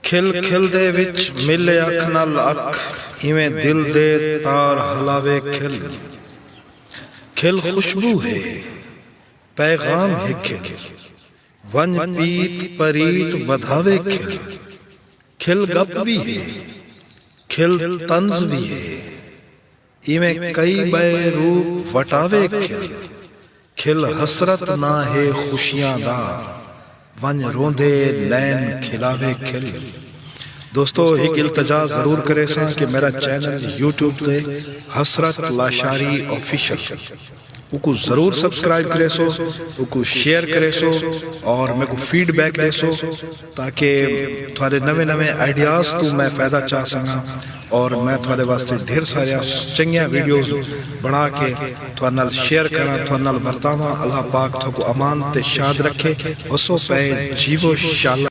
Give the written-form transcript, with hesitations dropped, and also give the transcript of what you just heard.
खिल खिल दे विच मिले अख नाल अख, इवें दिल दे तार हलावे खिल। खिल खुशबू है, पैगाम है खिल, वन पीत परीत बधावे खिल। खिल गप भी है, खिल तंज भी है, इवें कई बे रूप वटावे खिल। खिल हसरत ना है खुशियां दा, वन रोंदे नैन खिलावे खिल। दोस्तों एक इल्तजा जरूर करे सा कि मेरा चैनल यूट्यूब पे हसरत लाशारी ऑफिशियल उको जरूर सब्सक्राइब करे सो, उको शेयर करे सो और मेरे को फीडबैक दे सो, ताकि थोड़े नवे नवे आइडियाज तो मैं पैदा चाह सका और मैं थोड़े वास्ते ढेर सारे चंगिया वीडियोस बना के थोड़े नाल शेयर करा, थोड़े नाल बरतावा। अल्लाह पाक थोको अमान ते शाद रखे, वसो पे जीवो शाला।